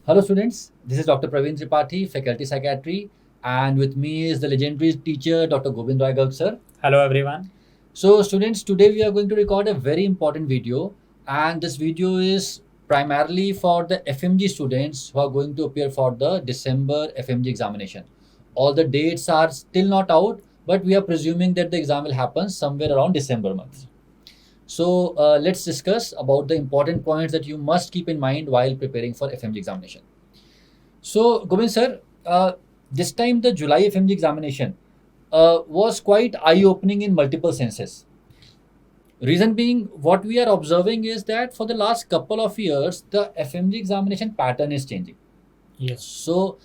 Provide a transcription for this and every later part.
Hello students, this is Dr. Praveen Tripathi, Faculty Psychiatry, and with me is the legendary teacher Dr. Gobind Rai Garg Sir. Hello everyone. So students, today we are going to record a very important video, and this video is primarily for the FMG students who are going to appear for the December FMG examination. All the dates are still not out, but we are presuming that the exam will happen somewhere around December month. So let's discuss about the important points that you must keep in mind while preparing for FMG examination. So Gobind sir, this time the July FMG examination was quite eye-opening in multiple senses. Reason being, what we are observing is that for the last couple of years, the FMG examination pattern is changing. Yes. So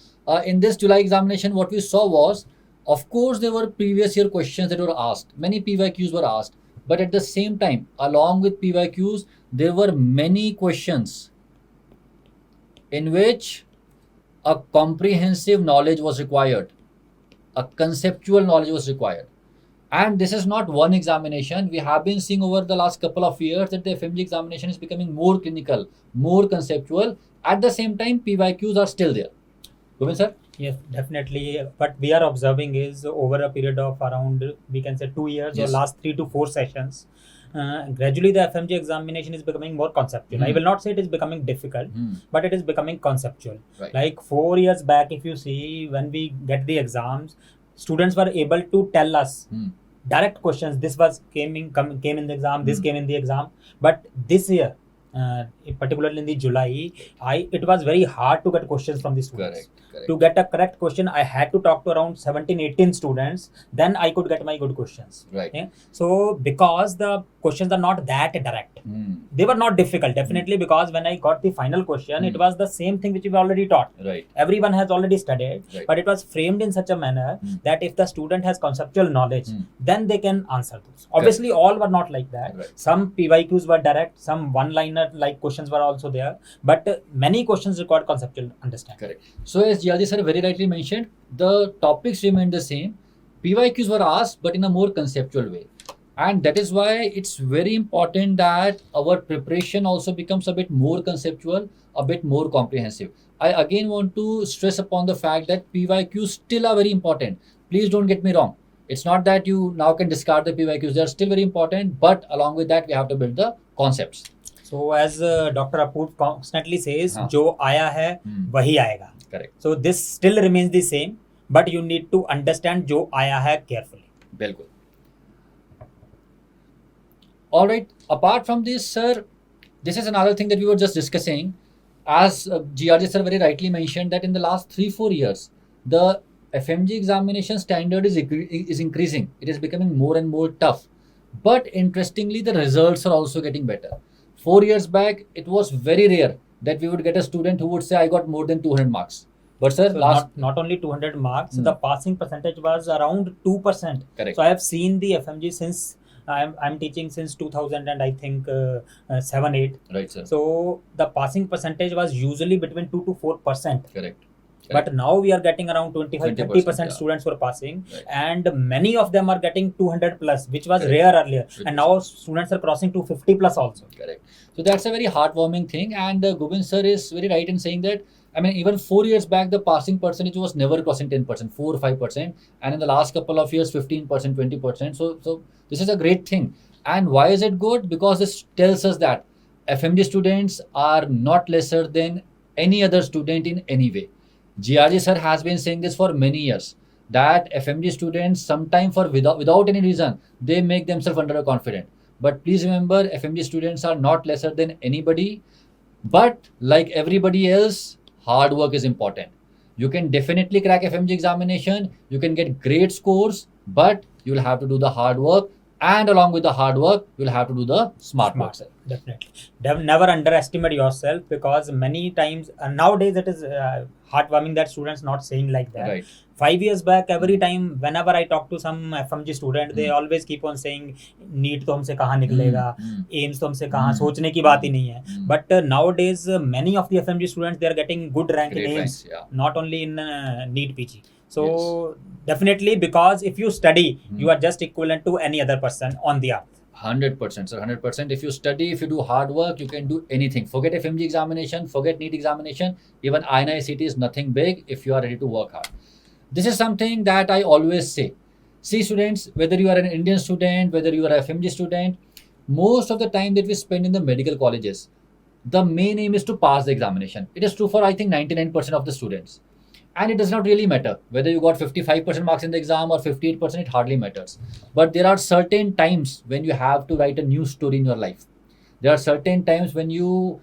in this July examination, what we saw was, of course, there were previous year questions that were asked. Many PYQs were asked. But at the same time, along with PYQs, there were many questions in which a comprehensive knowledge was required, a conceptual knowledge was required. And this is not one examination. We have been seeing over the last couple of years that the FMG examination is becoming more clinical, more conceptual. At the same time, PYQs are still there. Govind sir? Yes, definitely. What we are observing is over a period of around, we can say 2 years Yes. or last 3 to 4 sessions, gradually the FMG examination is becoming more conceptual. I will not say it is becoming difficult, but it is becoming conceptual. Right. Like 4 years back, if you see, when we get the exams, students were able to tell us direct questions. This was came in the exam, this came in the exam. But this year, particularly in the July, it was very hard to get questions from the students. Correct. To get a correct question, I had to talk to around 17-18 students. Then I could get my good questions. Right. Yeah? So because the questions are not that direct, they were not difficult. Definitely, because when I got the final question, it was the same thing which we already taught. Right. Everyone has already studied, Right. but it was framed in such a manner that if the student has conceptual knowledge, then they can answer those. Obviously, all were not like that. Right. Some PYQs were direct, some one-liner like questions were also there, but many questions required conceptual understanding. Correct. So as Jiaji sir very rightly mentioned, the topics remained the same. PYQs were asked, but in a more conceptual way. And that is why it's very important that our preparation also becomes a bit more conceptual, a bit more comprehensive. I again want to stress upon the fact that PYQs still are very important. Please don't get me wrong. It's not that you now can discard the PYQs. They are still very important, but along with that, we have to build the concepts. So as Dr. Apoor constantly says, जो आया है वही आएगा. Correct. So this still remains the same, but you need to understand जो आया है carefully. बिल्कुल. All right. Apart from this, sir, this is another thing that we were just discussing. As GRJ sir very rightly mentioned that in the last 3-4 years, the FMG examination standard is increasing. It is becoming more and more tough. But interestingly, the results are also getting better. 4 years back, it was very rare that we would get a student who would say, I got more than 200 marks. But sir, so not only 200 marks, the passing percentage was around 2%. Correct. So I have seen the FMG since I'm teaching since 2000 and I think 7-8. Right, sir. So the passing percentage was usually between 2 to 4%. Correct. But now we are getting around 25-30% students who are passing, and many of them are getting 200 plus, which was rare earlier. And now students are crossing to 50 plus also. Correct. So that's a very heartwarming thing. And Gobind sir is very right in saying that, I mean, even 4 years back, the passing percentage was never crossing 10%, 4 or 5%. And in the last couple of years, 15%, 20%. So this is a great thing. And why is it good? Because this tells us that FMG students are not lesser than any other student in any way. GRJ sir has been saying this for many years, that FMG students sometimes without any reason, they make themselves underconfident. But please remember, FMG students are not lesser than anybody. But like everybody else, hard work is important. You can definitely crack FMG examination. You can get great scores, but you will have to do the hard work. And along with the hard work, you will have to do the smart work. Definitely. Never underestimate yourself, because many times, nowadays it is heartwarming that students not saying like that. Right. 5 years back, every time whenever I talk to some FMG student, they always keep on saying, NEET तो हमसे कहाँ निकलेगा, AIMS तो हमसे कहाँ, सोचने की बात ही नहीं है. But nowadays, many of the FMG students, they are getting good rank in AIMS, not only in NEET PG. So definitely, because if you study, you are just equivalent to any other person on the earth. 100%, sir. 100%. If you study, if you do hard work, you can do anything. Forget FMG examination, forget NEET examination. Even INI-CT is nothing big if you are ready to work hard. This is something that I always say. See, students, whether you are an Indian student, whether you are a FMG student, most of the time that we spend in the medical colleges, the main aim is to pass the examination. It is true for, I think, 99% of the students. And it does not really matter whether you got 55% marks in the exam or 58%, it hardly matters. But there are certain times when you have to write a new story in your life. There are certain times when your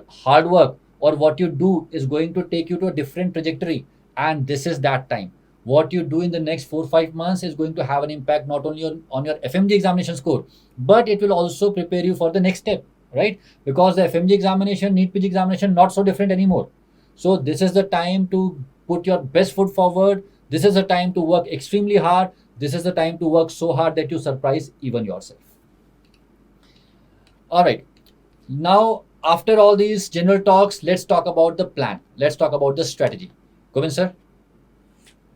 hard work or what you do is going to take you to a different trajectory. And this is that time. What you do in the next 4-5 months is going to have an impact not only on your FMG examination score, but it will also prepare you for the next step, right? Because the FMG examination, NEET PG examination, not so different anymore. So this is the time to put your best foot forward. This is the time to work extremely hard. This is the time to work so hard that you surprise even yourself. All right. Now, after all these general talks, let's talk about the plan. Let's talk about the strategy. Gobind sir.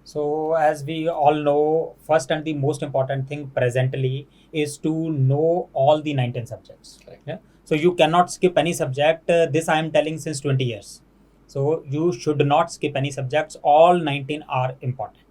So as we all know, first and the most important thing presently is to know all the 19 subjects. Correct. Yeah? So you cannot skip any subject. This I am telling since 20 years. So you should not skip any subjects. All 19 are important.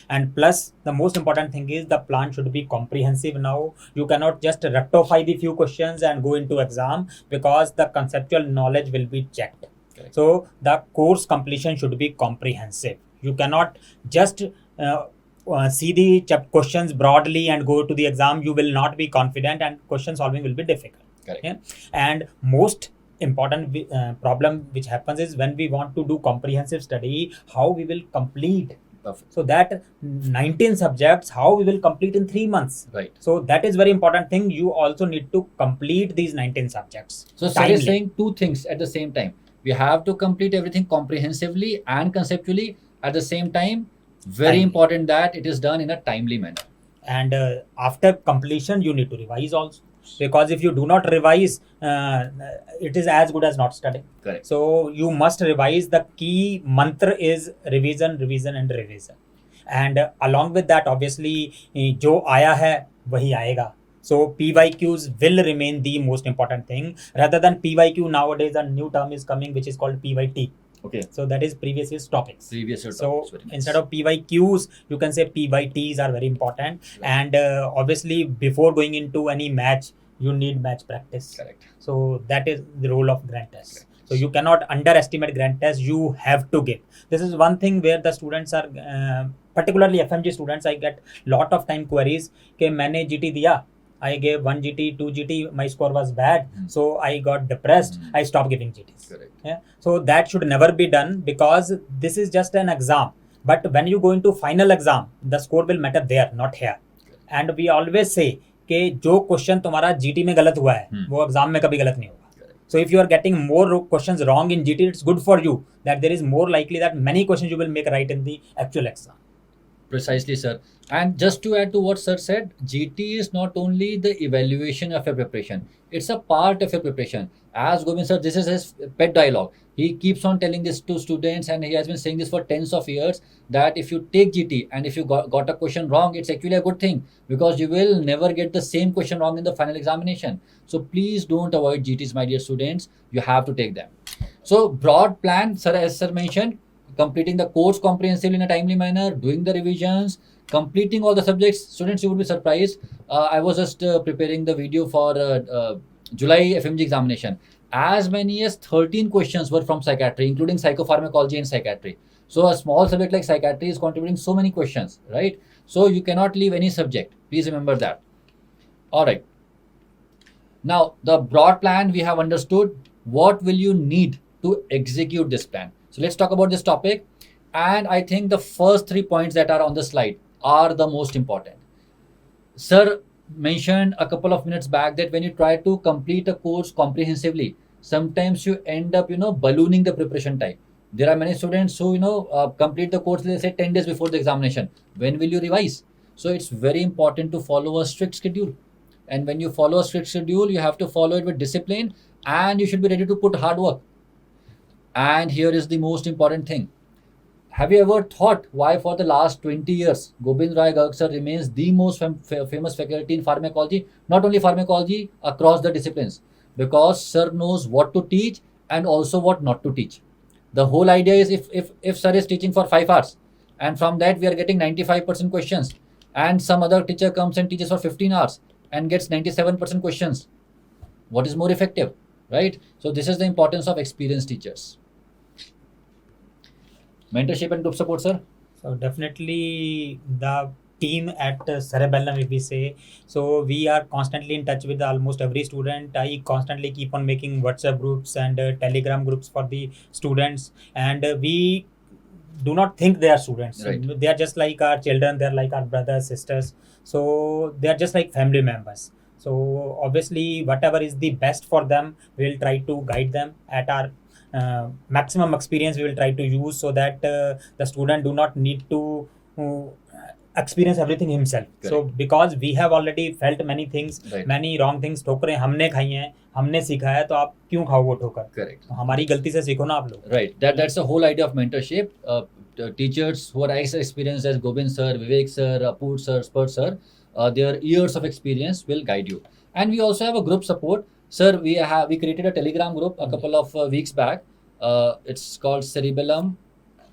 And plus, the most important thing is the plan should be comprehensive now. You cannot just rectify the few questions and go into exam, because the conceptual knowledge will be checked. Correct. So the course completion should be comprehensive. You cannot just see the questions broadly and go to the exam. You will not be confident and question solving will be difficult. Correct. Yeah? And most important problem which happens is when we want to do comprehensive study, how we will complete. Perfect. So that 19 subjects, how we will complete in 3 months. Right. So that is very important thing. You also need to complete these 19 subjects. So sir is saying two things at the same time. We have to complete everything comprehensively and conceptually at the same time. Very Timely. important that it is done in a timely manner. And after completion, you need to revise also. Because if you do not revise, it is as good as not studying. Correct. So you must revise. The key mantra is revision, revision and revision. And along with that, obviously, jo aaya hai, wahi aayega. So PYQs will remain the most important thing. Rather than PYQ, nowadays a new term is coming which is called PYT. Okay. So that is previous year's topics. Previous year So topics, very nice. instead of PYQs, you can say PYTs are very important. Right. And obviously, before going into any match, you need match practice. Correct. So that is the role of grand test. Correct. So you cannot underestimate grand test. You have to give. This is one thing where the students are, particularly FMG students, I get lot of time queries. Ke maine GT diya. I gave 1 GT, 2 GT, my score was bad, so I got depressed, I stopped giving GTs. Correct. Yeah? So that should never be done, because this is just an exam. But when you go into final exam, the score will matter there, not here. Correct. And we always say कि जो question तुम्हारा GT में गलत हुआ है वो exam में कभी गलत नहीं होगा. So if you are getting more questions wrong in GT, it's good for you, that there is more likely that many questions you will make right in the actual exam. Precisely, sir. And just to add to what sir said, GT is not only the evaluation of your preparation, it's a part of your preparation. As Gobind sir, this is his pet dialogue. He keeps on telling this to students, and he has been saying this for tens of years, that if you take GT and if you got a question wrong, it's actually a good thing, because you will never get the same question wrong in the final examination. So please don't avoid GTs, my dear students. You have to take them. So broad plan, sir, as sir mentioned, completing the course comprehensively in a timely manner, doing the revisions, completing all the subjects. Students, you would be surprised. I was just preparing the video for July FMG examination. As many as 13 questions were from psychiatry, including psychopharmacology and psychiatry. So a small subject like psychiatry is contributing so many questions, right? So you cannot leave any subject. Please remember that. All right. Now, the broad plan we have understood. What will you need to execute this plan? So let's talk about this topic. And I think the first 3 points that are on the slide are the most important. Sir mentioned a couple of minutes back that when you try to complete a course comprehensively, sometimes you end up, ballooning the preparation time. There are many students who, complete the course, they say 10 days before the examination. When will you revise? So it's very important to follow a strict schedule. And when you follow a strict schedule, you have to follow it with discipline, and you should be ready to put hard work. And here is the most important thing. have you ever thought why for the last 20 years Gobind Rai Garg sir remains the most famous faculty in pharmacology? Not only pharmacology, across the disciplines. Because sir knows what to teach and also what not to teach. The whole idea is if sir is teaching for 5 hours and from that we are getting 95% questions, and some other teacher comes and teaches for 15 hours and gets 97% questions, what is more effective, right? So this is the importance of experienced teachers. Mentorship and group support, sir. So definitely the team at Cerebellum, if we say, so we are constantly in touch with almost every student. I constantly keep on making WhatsApp groups and Telegram groups for the students, and we do not think they are students. Right. They are just like our children. They are like our brothers, sisters. So they are just like family members. So obviously, whatever is the best for them, we will try to guide them at our maximum experience. We will try to use so that the student do not need to experience everything himself. Correct. So because we have already felt many things, Right. many wrong things, ठोकरें हमने खाई हैं, हमने सीखा है, तो आप क्यों खाओ वो ठोकर? Correct. तो हमारी गलती से सीखो ना आप लोग. Right. That's the whole idea of mentorship. The teachers who are as experienced as Gobind sir, Vivek sir, Apur sir, Spurt sir, their years of experience will guide you. And we also have a group support. Sir, we created a Telegram group a couple of weeks back. It's called Cerebellum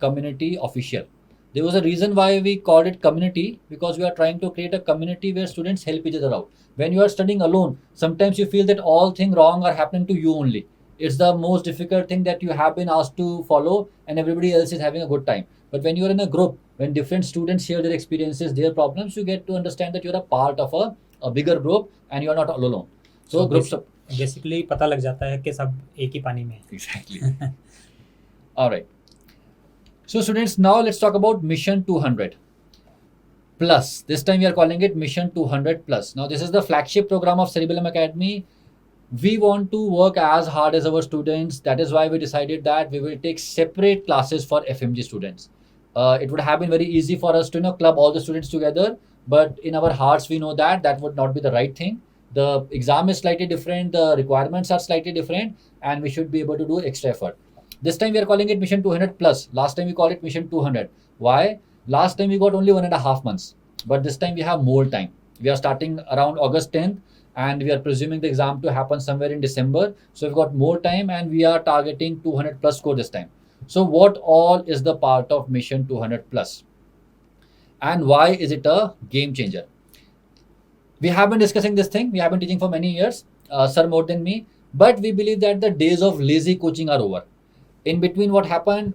Community Official. There was a reason why we called it community, because we are trying to create a community where students help each other out. When you are studying alone, sometimes you feel that all things wrong are happening to you only. It's the most difficult thing that you have been asked to follow and everybody else is having a good time. But when you are in a group, when different students share their experiences, their problems, you get to understand that you're a part of a bigger group and you're not all alone. So groups of... Basically पता लग जाता है कि सब एक ही पानी में हैं. Exactly. All right. So students, now let's talk about Mission 200 Plus. This time we are calling it Mission 200 Plus. Now this is the flagship program of Cerebellum Academy. We want to work as hard as our students. That is why we decided that we will take separate classes for FMG students. It would have been very easy for us to club all the students together, but in our hearts we know that that would not be the right thing. The exam is slightly different, the requirements are slightly different, and we should be able to do extra effort. This time we are calling it Mission 200 Plus. Last time we called it Mission 200. Why? Last time we got only 1.5 months, but this time we have more time. We are starting around August 10th and we are presuming the exam to happen somewhere in December. So we've got more time and we are targeting 200 plus score this time. So what all is the part of Mission 200 Plus? And why is it a game changer? We have been discussing this thing. We have been teaching for many years, sir more than me, but we believe that the days of lazy coaching are over. In between, what happened,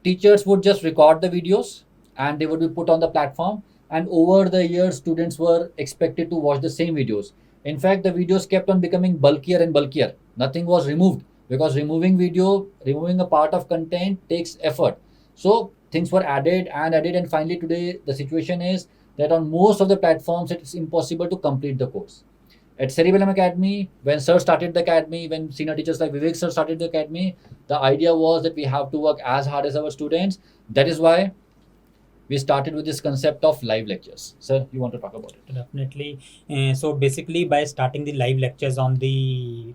teachers would just record the videos and they would be put on the platform, and over the years students were expected to watch the same videos. In fact, the videos kept on becoming bulkier and bulkier. Nothing was removed, because removing a part of content takes effort. So things were added and finally today the situation is that on most of the platforms it's impossible to complete the course. At Cerebellum Academy, when sir started the academy, when senior teachers like Vivek sir started the academy, the idea was that we have to work as hard as our students. That is why we started with this concept of live lectures. Sir, you want to talk about it? Definitely. So basically by starting the live lectures on the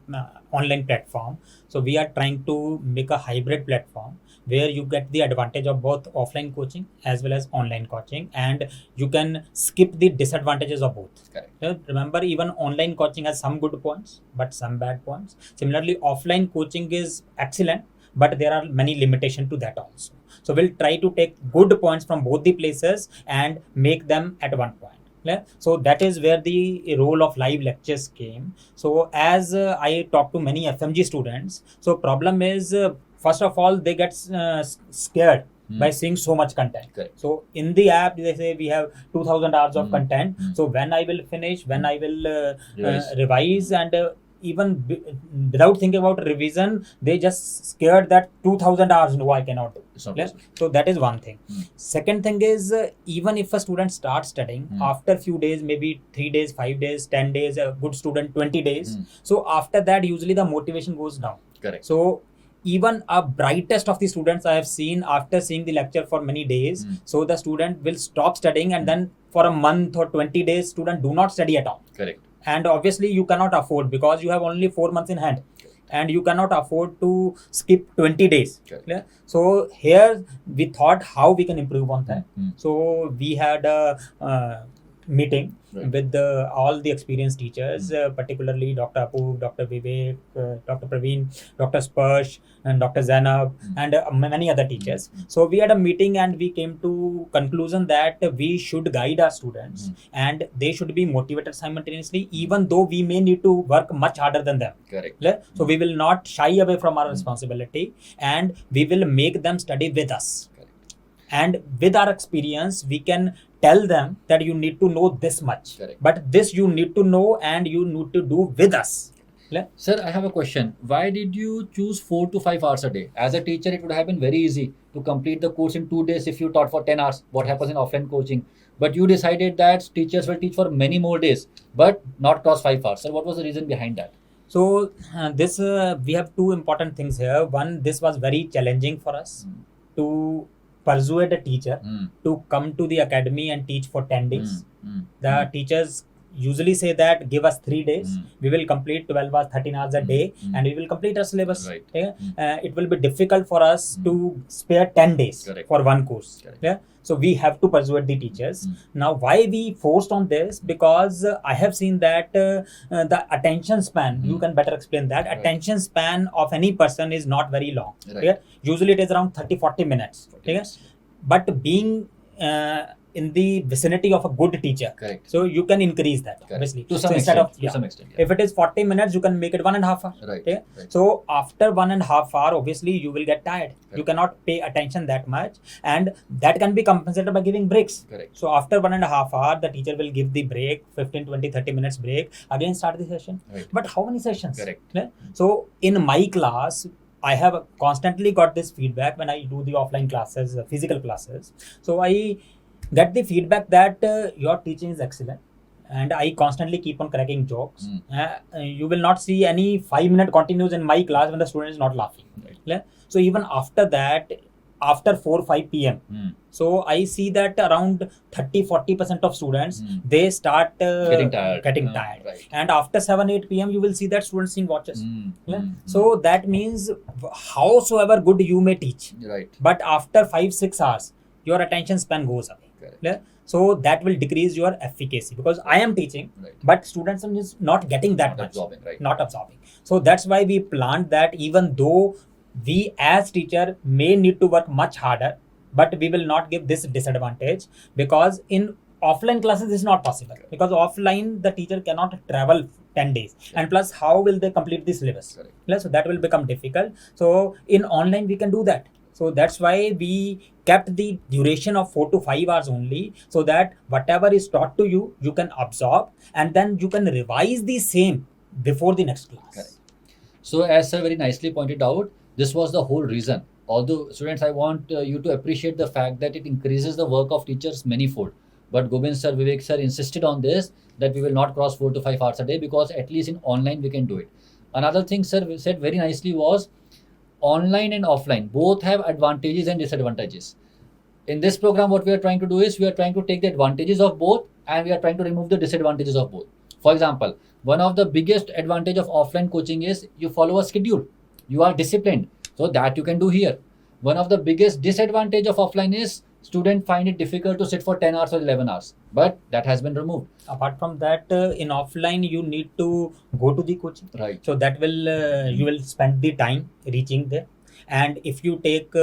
online platform, so we are trying to make a hybrid platform where you get the advantage of both offline coaching as well as online coaching, and you can skip the disadvantages of both. Correct. Remember, even online coaching has some good points but some bad points. Similarly, offline coaching is excellent, but there are many limitations to that also. So we'll try to take good points from both the places and make them at one point. Yeah? So that is where the role of live lectures came. So as I talk to many FMG students, so problem is first of all they get scared by seeing so much content. Correct. So in the app they say we have 2000 hours of content. So when I will finish, when I will revise, and even without thinking about revision, they just scared that 2000 hours, no, I cannot do. So that is one thing. Second thing is even if a student starts studying, after few days, maybe 3 days, 5 days, 10 days, a good student 20 days. So after that usually the motivation goes down. Correct. So even a brightest of the students I have seen, after seeing the lecture for many days, so the student will stop studying, and then for a month or 20 days student do not study at all. Correct. And obviously you cannot afford, because you have only 4 months in hand, and you cannot afford to skip 20 days. Correct. Yeah? So here we thought how we can improve on that. Mm. So we had a meeting Right. with all the experienced teachers, particularly Dr. Apu, Dr. Vivek, Dr. Praveen, Dr. Sparsh, and Dr. Zainab, and many other teachers. So we had a meeting and we came to conclusion that we should guide our students and they should be motivated simultaneously, even though we may need to work much harder than them. Correct. So we will not shy away from our responsibility and we will make them study with us. Correct. And with our experience, we can tell them that you need to know this much. Correct. But this you need to know and you need to do with us. Sir, I have a question. Why did you choose 4 to 5 hours a day? As a teacher, it would have been very easy to complete the course in 2 days if you taught for 10 hours. What happens in offline coaching? But you decided that teachers will teach for many more days, but not cross 5 hours. Sir, what was the reason behind that? So this we have two important things here. One, this was very challenging for us to persuade a teacher to come to the academy and teach for 10 days. The teachers usually say that give us 3 days, we will complete 12 hours, 13 hours a day, and we will complete our syllabus. Right. It will be difficult for us to spare 10 days Correct. for one course. Correct. So we have to persuade the teachers. Now, why we forced on this? Because I have seen that the attention span, you can better explain that. Right. Attention span of any person is not very long. Right. Usually it is around 30-40 minutes. 40 minutes. But being in the vicinity of a good teacher, Correct. so you can increase that. Correct. Obviously. To some So extent. instead of, To some extent. if it is 40 minutes, you can make it 1.5 hours. Right. Okay? Right. So after 1.5 hours, obviously you will get tired. Correct. You cannot pay attention that much, and that can be compensated by giving breaks. Correct. So after 1.5 hours, the teacher will give the break, 15, 20, 30 minutes break, again start the session. Right. But how many sessions? Correct. Yeah? So in my class, I have constantly got this feedback when I do the offline classes, physical classes. So I get the feedback that your teaching is excellent, and I constantly keep on cracking jokes. You will not see any 5-minute continuous in my class when the student is not laughing. Right. So even after that, after 4-5 p.m. So I see that around 30-40% of students they start Getting tired. Right. And after 7-8 p.m. you will see that students seeing watches. So that means howsoever good you may teach, Right. but after 5-6 hours your attention span goes away. Correct. So that will decrease your efficacy, because I am teaching, Right. but students are just not getting that Not much, absorbing, right. not absorbing. So that's why we planned that even though we as teacher may need to work much harder, but we will not give this disadvantage, because in offline classes this is not possible. Correct. Because offline the teacher cannot travel 10 days, and plus how will they complete the syllabus? Correct. So that will become difficult. So in online we can do that. So that's why we kept the duration of 4 to 5 hours only, so that whatever is taught to you, you can absorb, and then you can revise the same before the next class. Correct. So as sir very nicely pointed out, this was the whole reason. Although students, I want you to appreciate the fact that it increases the work of teachers manifold. But Gobind sir, Vivek sir insisted on this, that we will not cross 4 to 5 hours a day, because at least in online we can do it. Another thing sir said very nicely was, online and offline both have advantages and disadvantages. In this program, what we are trying to do is we are trying to take the advantages of both, and we are trying to remove the disadvantages of both. For example, one of the biggest advantage of offline coaching is you follow a schedule. You are disciplined. So that you can do here. One of the biggest disadvantage of offline is students find it difficult to sit for 10 hours or 11 hours. But that has been removed. Apart from that, in offline you need to go to the coaching. Right. So that will you will spend the time reaching there, and if you take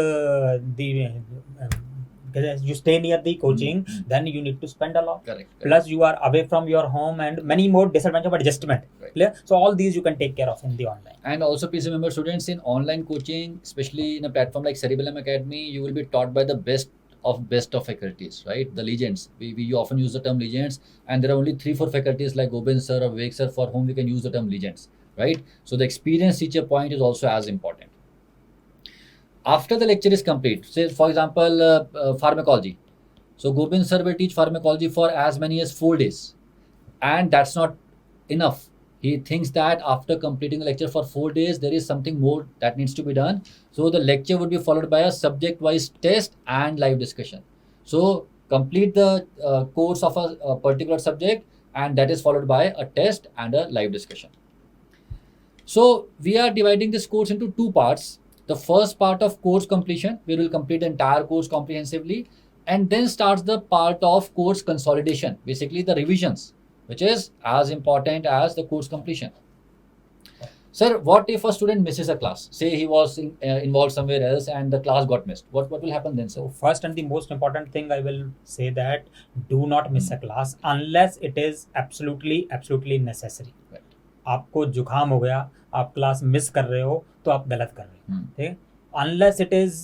you stay near the coaching, then you need to spend a lot. Correct. Plus you are away from your home, and many more disadvantages of adjustment. Right. Clear? So all these you can take care of in the online. And also please remember, students, in online coaching, especially in a platform like Cerebellum Academy, you will be taught by the best of faculties, right? The legends. We often use the term legends, and there are only 3-4 faculties like Gobind sir or Vivek sir for whom we can use the term legends, right? So the experienced teacher point is also as important. After the lecture is complete, say for example pharmacology. So Gobind sir will teach pharmacology for as many as 4 days, and that's not enough. He thinks that after completing the lecture for 4 days, there is something more that needs to be done. So the lecture would be followed by a subject-wise test and live discussion. So complete the course of a particular subject, and that is followed by a test and a live discussion. So we are dividing this course into two parts. The first part of course completion, we will complete the entire course comprehensively, and then starts the part of course consolidation, basically the revisions, which is as important as the course completion. Sir, what if a student misses a class? Say he was involved somewhere else and the class got missed. What will happen then, sir? So first and the most important thing I will say that do not miss a class unless it is absolutely necessary. Right. आपको जुकाम हो गया, आप class miss कर रहे हो तो आप गलत कर रहे हो, ठीक है? Unless it is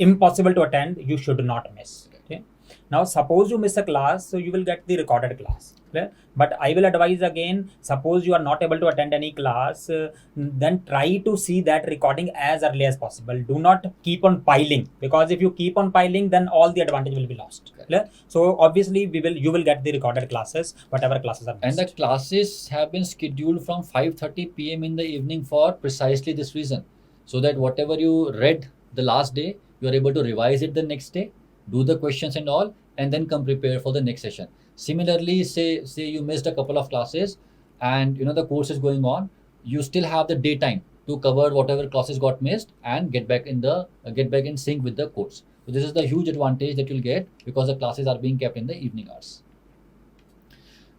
impossible to attend, you should not miss. Okay? Now suppose you miss a class, so you will get the recorded class. Clear? But I will advise again, suppose you are not able to attend any class, then try to see that recording as early as possible. Do not keep on piling, because if you keep on piling, then all the advantage will be lost. Clear? So obviously you will get the recorded classes, whatever classes are missed. And the classes have been scheduled from 5:30 p.m. in the evening for precisely this reason, so that whatever you read the last day, you are able to revise it the next day, do the questions and all, and then come prepared for the next session. Similarly, say you missed a couple of classes and the course is going on, you still have the daytime to cover whatever classes got missed and get back in sync with the course. So this is the huge advantage that you'll get because the classes are being kept in the evening hours.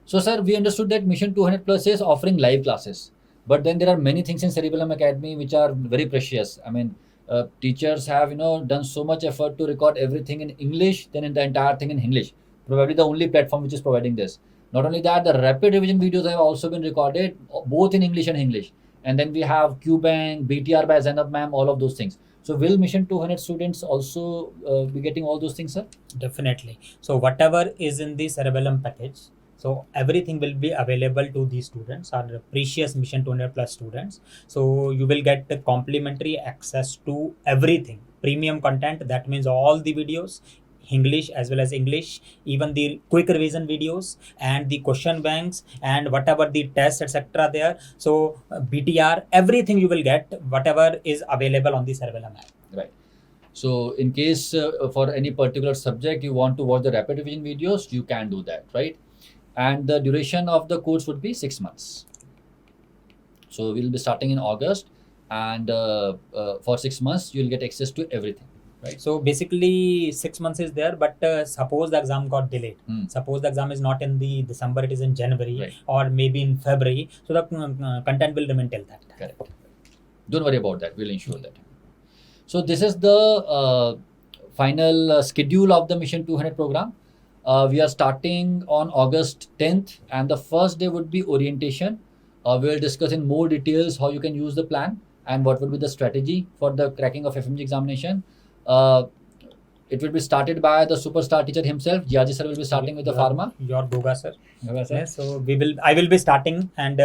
So sir, we understood that Mission 200 Plus is offering live classes, but then there are many things in Cerebellum Academy which are very precious. I mean, teachers have done so much effort to record everything in English, then in the entire thing in English. Probably the only platform which is providing this. Not only that, the rapid revision videos have also been recorded both in English and English. And then we have QBank, BTR by Zainab ma'am, all of those things. So will Mission 200 students also be getting all those things, sir? Definitely. So whatever is in the Cerebellum package, so everything will be available to these students, our precious Mission 200 Plus students. So you will get the complimentary access to everything. Premium content, that means all the videos, English as well as English, even the quick revision videos and the question banks and whatever the tests etc. there. So BTR, everything you will get, whatever is available on the Cerebellum app. Right. So in case for any particular subject you want to watch the rapid revision videos, you can do that, right? And the duration of the course would be 6 months. So we'll be starting in August, and for 6 months you'll get access to everything. Right. So basically 6 months is there, but suppose the exam got delayed. Suppose the exam is not in the December, it is in January, right, or maybe in February. So the content will remain till that time. Correct. Don't worry about that. We'll ensure that. So this is the final schedule of the Mission 200 program. We are starting on August 10th, and the first day would be orientation. We will discuss in more details how you can use the plan and what would be the strategy for the cracking of FMGE examination. It will be started by the superstar teacher himself. Jiaji sir will be starting with the pharma. Your Goga sir. Goga sir. Yes, so I will be starting, and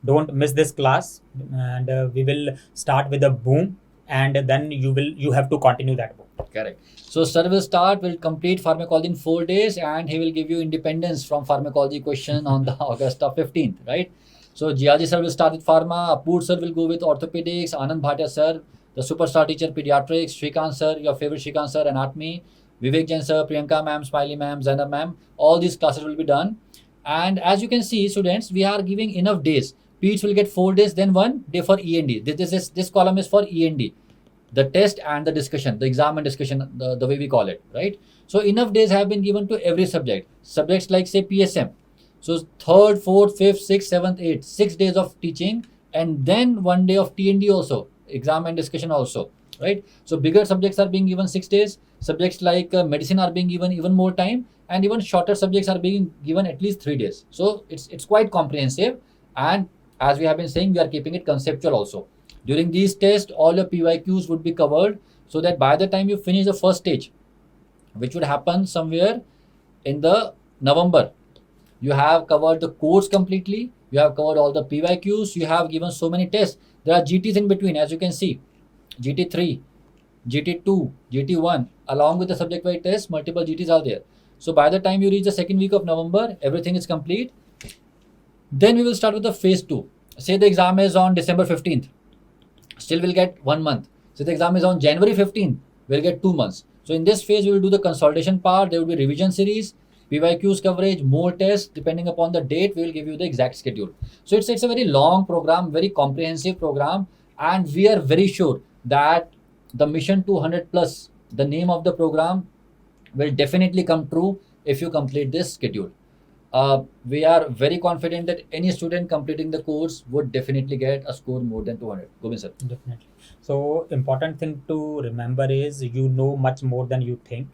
don't miss this class. And we will start with a boom, and then you have to continue that boom. Correct. So sir will complete pharmacology in 4 days, and he will give you independence from pharmacology question on the August 15th, right? So Jiaji sir will start with pharma, Apur sir will go with orthopedics, Anand Bhatia sir, the superstar teacher pediatrics, Shrikant sir, your favorite Shrikant sir, anatomy, Vivek Jain sir, Priyanka ma'am, Smiley ma'am, Zainab ma'am, all these classes will be done. And as you can see, students, we are giving enough days. Peds will get 4 days, then 1 day for END. This column is for END, the test and the discussion, the exam and discussion, the way we call it, right? So enough days have been given to every subject. Subjects like say PSM. So 3rd, 4th, 5th, 6th, 7th, 8th, 6 days of teaching, and then 1 day of TND also, exam and discussion also, right? So bigger subjects are being given 6 days. Subjects like medicine are being given even more time, and even shorter subjects are being given at least 3 days. So it's quite comprehensive, and as we have been saying, we are keeping it conceptual also. During these tests, all your PYQs would be covered, so that by the time you finish the first stage, which would happen somewhere in the November, you have covered the course completely, you have covered all the PYQs, you have given so many tests. There are GTs in between, as you can see, GT3, GT2, GT1, along with the subject-wise tests, multiple GTs are there. So by the time you reach the second week of November, everything is complete. Then we will start with the phase 2. Say the exam is on December 15th. Still we'll get 1 month. So the exam is on January 15th, we'll get 2 months. So in this phase, we will do the consolidation part. There will be revision series. PYQs coverage, more tests, depending upon the date, we will give you the exact schedule. So it's a very long program, very comprehensive program, and we are very sure that the mission to 100 plus, the name of the program, will definitely come true if you complete this schedule. We are very confident that any student completing the course would definitely get a score more than 200. Gobind sir. Definitely. So important thing to remember is you know much more than you think,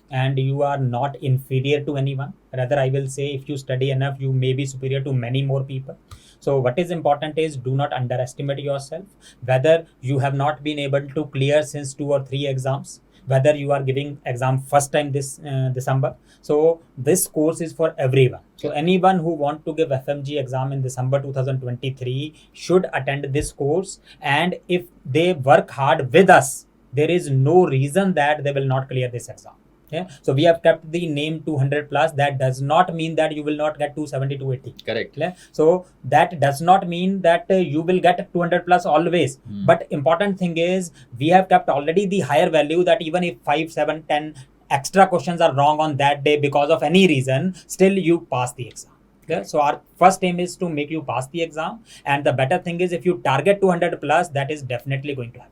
and you are not inferior to anyone. Rather, I will say if you study enough, you may be superior to many more people. So what is important is do not underestimate yourself. Whether you have not been able to clear since 2 or 3 exams, whether you are giving exam first time this December. So this course is for everyone. So anyone who want to give FMG exam in December 2023 should attend this course. And if they work hard with us, there is no reason that they will not clear this exam. Yeah. So we have kept the name 200 plus. That does not mean that you will not get 270, 280. Correct. Yeah. So that does not mean that you will get 200 plus always. But important thing is we have kept already the higher value that even if 5, 7, 10 extra questions are wrong on that day because of any reason, still you pass the exam. Okay? So our first aim is to make you pass the exam. And the better thing is if you target 200 plus, that is definitely going to happen.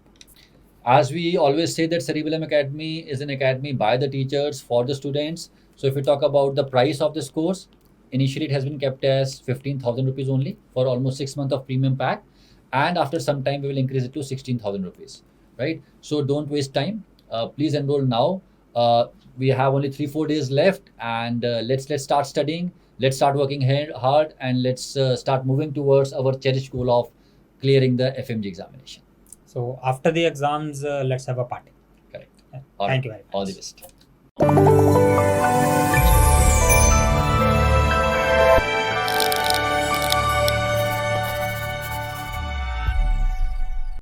As we always say that Cerebellum Academy is an academy by the teachers for the students. So if we talk about the price of this course, initially it has been kept as 15,000 rupees only for almost 6 months of premium pack. And after some time, we will increase it to 16,000 rupees, right? So don't waste time. Please enroll now. We have only 3-4 days left, and let's start studying. Let's start working hard, and let's start moving towards our cherished goal of clearing the FMG examination. So after the exams, let's have a party. Correct. Thank you very much. All the best.